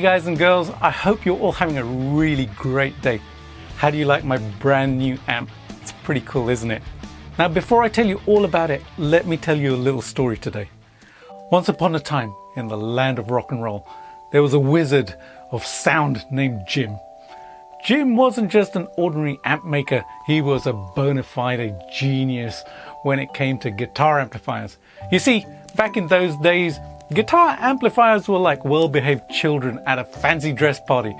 Hey guys and girls, I hope you're all having a really great day. How do you like my brand new amp? It's pretty cool, isn't it? Now before I tell you all about it, let me tell you a little story today. Once upon a time, in the land of rock and roll, there was a wizard of sound named Jim. Jim wasn't just an ordinary amp maker, he was a bona fide genius when it came to guitar amplifiers. You see, back in those days, guitar amplifiers were like well-behaved children at a fancy dress party.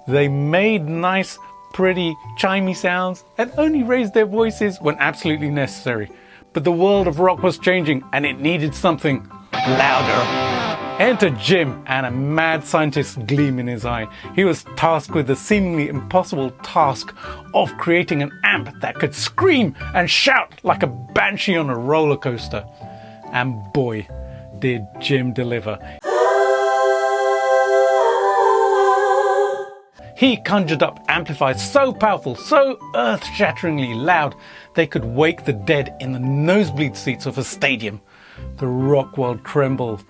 They made nice, pretty, chimey sounds and only raised their voices when absolutely necessary. But the world of rock was changing and it needed something louder. Enter Jim and a mad scientist's gleam in his eye. He was tasked with the seemingly impossible task of creating an amp that could scream and shout like a banshee on a roller coaster. And boy, did Jim deliver. He conjured up amplifiers so powerful, so earth-shatteringly loud, they could wake the dead in the nosebleed seats of a stadium. The rock world trembled,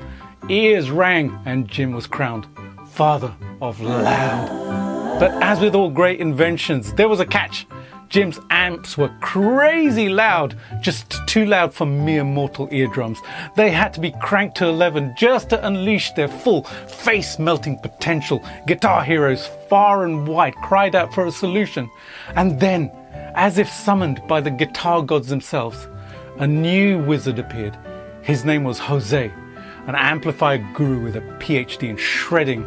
ears rang, and Jim was crowned Father of Loud. But as with all great inventions, there was a catch. Jim's amps were crazy loud, just too loud for mere mortal eardrums. They had to be cranked to 11 just to unleash their full face-melting potential. Guitar heroes far and wide cried out for a solution. And then, as if summoned by the guitar gods themselves, a new wizard appeared. His name was Jose, an amplifier guru with a PhD in shredding.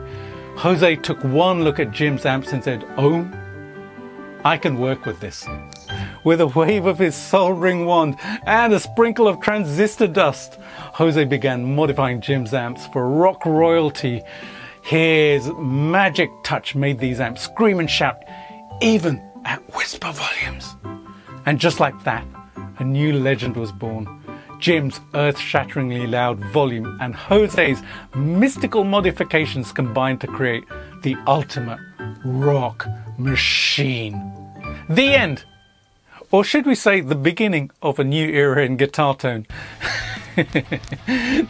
Jose took one look at Jim's amps and said, "Oh, I can work with this." With a wave of his soldering wand and a sprinkle of transistor dust, Jose began modifying Jim's amps for rock royalty. His magic touch made these amps scream and shout, even at whisper volumes. And just like that, a new legend was born. Jim's earth-shatteringly loud volume and Jose's mystical modifications combined to create the ultimate rock machine. The end. Or should we say the beginning of a new era in guitar tone.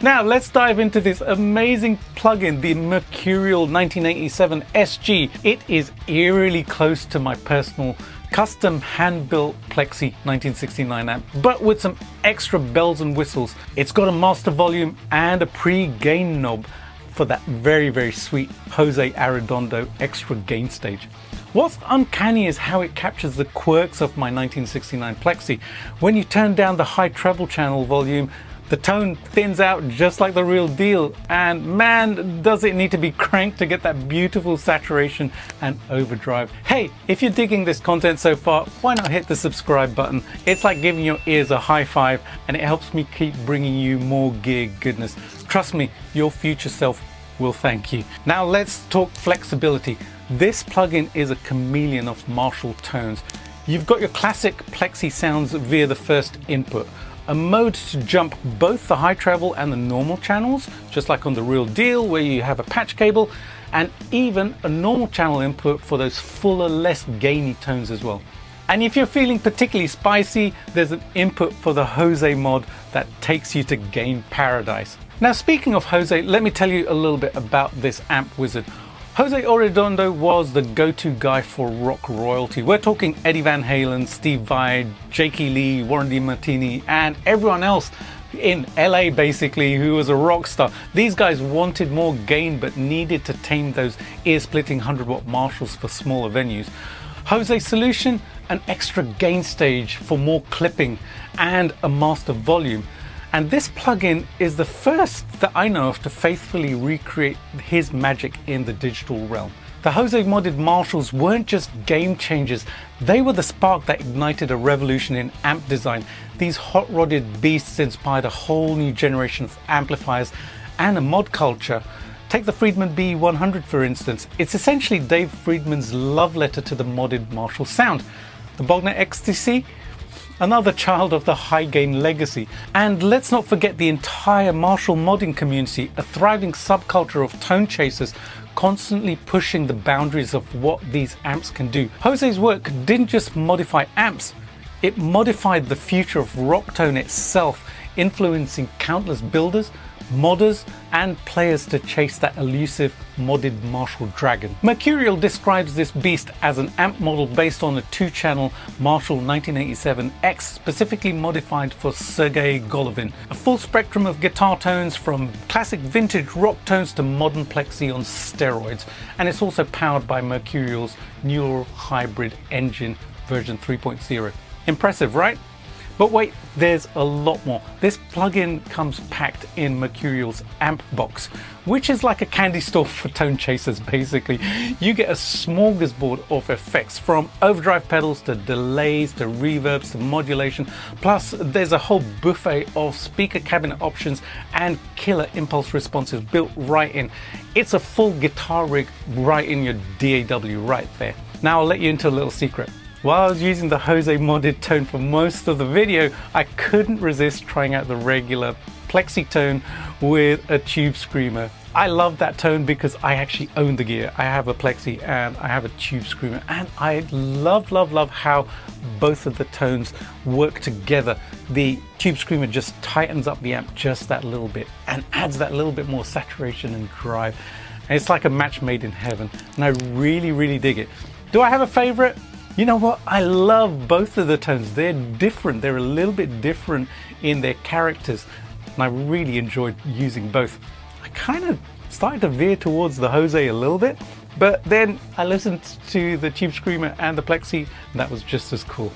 Now let's dive into this amazing plugin, the Mercurial 1987SG. It is eerily close to my personal custom hand-built Plexi 1969 amp, but with some extra bells and whistles. It's got a master volume and a pre-gain knob for that very sweet Jose Arredondo extra gain stage. What's uncanny is how it captures the quirks of my 1969 Plexi. When you turn down the high treble channel volume, the tone thins out just like the real deal, and man, does it need to be cranked to get that beautiful saturation and overdrive. Hey, if you're digging this content so far, why not hit the subscribe button? It's like giving your ears a high five, and it helps me keep bringing you more gear goodness. Trust me, your future self will thank you. Now let's talk flexibility. This plugin is a chameleon of Marshall tones. You've got your classic Plexi sounds via the first input, a mode to jump both the high treble and the normal channels, just like on the real deal where you have a patch cable, and even a normal channel input for those fuller, less gainy tones as well. And if you're feeling particularly spicy, there's an input for the Jose mod that takes you to gain paradise. Now speaking of Jose, let me tell you a little bit about this amp wizard. Jose Arredondo was the go-to guy for rock royalty. We're talking Eddie Van Halen, Steve Vai, Jakey Lee, Warren DeMartini, and everyone else in LA basically who was a rock star. These guys wanted more gain but needed to tame those ear-splitting 100-watt Marshalls for smaller venues. Jose's solution? An extra gain stage for more clipping and a master volume. And this plugin is the first that I know of to faithfully recreate his magic in the digital realm. The Jose modded Marshalls weren't just game changers, they were the spark that ignited a revolution in amp design. These hot-rodded beasts inspired a whole new generation of amplifiers and a mod culture. Take the Friedman B100 for instance. It's essentially Dave Friedman's love letter to the modded Marshall sound. The Bogner XTC? Another child of the high gain legacy. And let's not forget the entire Marshall modding community, a thriving subculture of tone chasers constantly pushing the boundaries of what these amps can do. Jose's work didn't just modify amps, it modified the future of rock tone itself, influencing countless builders, modders and players to chase that elusive modded Marshall dragon. Mercurial describes this beast as an amp model based on a 2-channel Marshall 1987X specifically modified for Sergei Golovin. A full spectrum of guitar tones from classic vintage rock tones to modern Plexi on steroids, and it's also powered by Mercurial's neural hybrid engine version 3.0. Impressive, right? But wait, there's a lot more. This plugin comes packed in Mercurial's Ampbox, which is like a candy store for tone chasers basically. You get a smorgasbord of effects, from overdrive pedals to delays to reverbs to modulation, plus there's a whole buffet of speaker cabinet options and killer impulse responses built right in. It's a full guitar rig right in your DAW right there. Now I'll let you into a little secret. While I was using the Jose modded tone for most of the video, I couldn't resist trying out the regular Plexi tone with a tube screamer. I love that tone because I actually own the gear. I have a Plexi and I have a tube screamer, and I love how both of the tones work together. The tube screamer just tightens up the amp just that little bit and adds that little bit more saturation and drive. And it's like a match made in heaven, and I really dig it. Do I have a favorite? You know what? I love both of the tones. They're different. They're a little bit different in their characters, and I really enjoyed using both. I kind of started to veer towards the Jose a little bit, but then I listened to the Tube Screamer and the Plexi, and that was just as cool.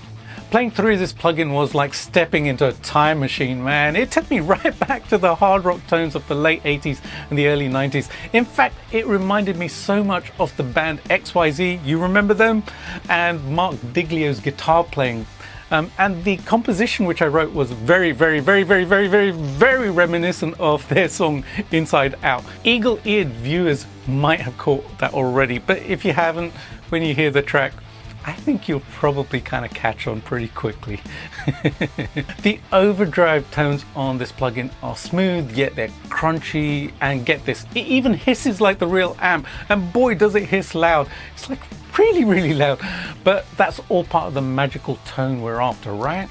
Playing through this plugin was like stepping into a time machine, man. It took me right back to the hard rock tones of the late 80s and the early 90s. In fact, it reminded me so much of the band XYZ, you remember them? And Mark Diglio's guitar playing. And the composition which I wrote was very reminiscent of their song Inside Out. Eagle-eared viewers might have caught that already, but if you haven't, when you hear the track, I think you'll probably kind of catch on pretty quickly. The overdrive tones on this plugin are smooth, yet they're crunchy, and get this, it even hisses like the real amp, and boy does it hiss loud. It's like really loud, but that's all part of the magical tone we're after, right?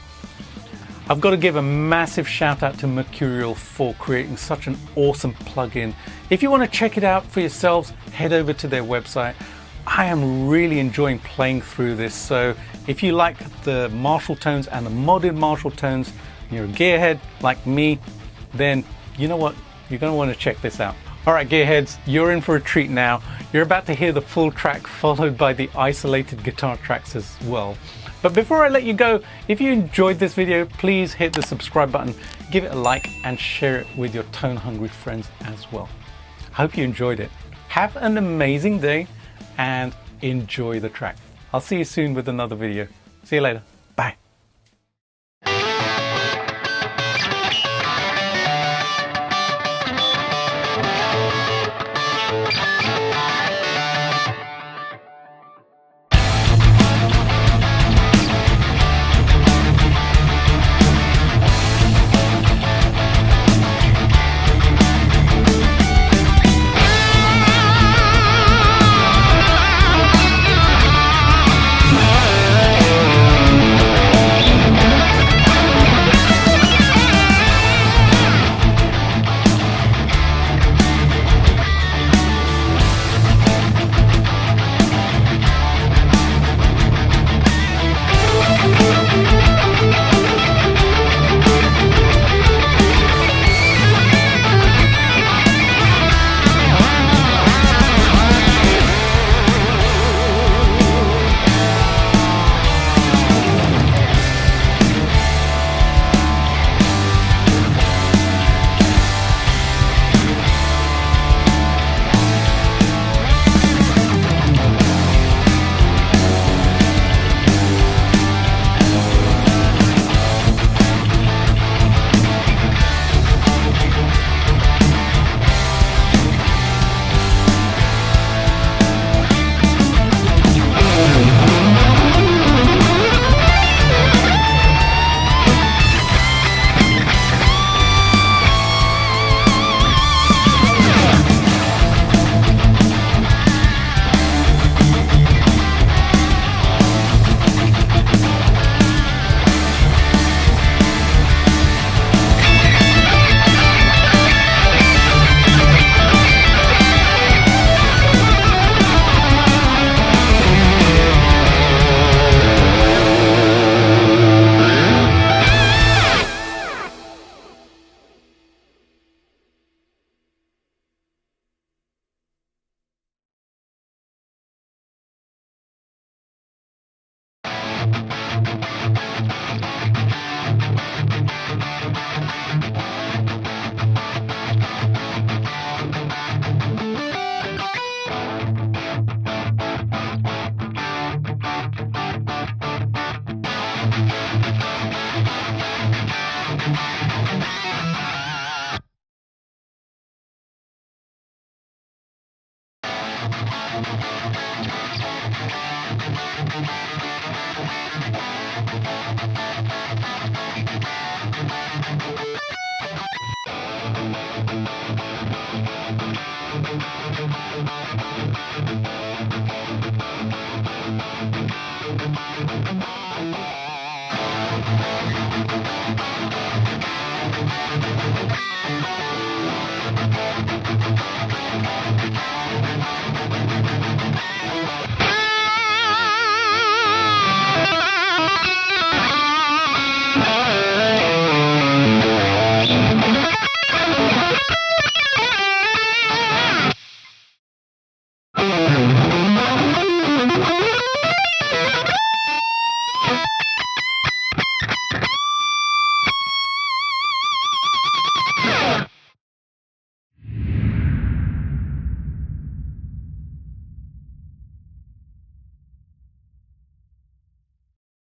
I've got to give a massive shout out to Mercurial for creating such an awesome plugin. If you want to check it out for yourselves, head over to their website. I am really enjoying playing through this, so if you like the Marshall tones and the modded Marshall tones, and you're a gearhead like me, then you know what? You're going to want to check this out. Alright gearheads, you're in for a treat now. You're about to hear the full track followed by the isolated guitar tracks as well. But before I let you go, if you enjoyed this video, please hit the subscribe button, give it a like, and share it with your tone-hungry friends as well. I hope you enjoyed it. Have an amazing day and enjoy the track. I'll see you soon with another video. See you later.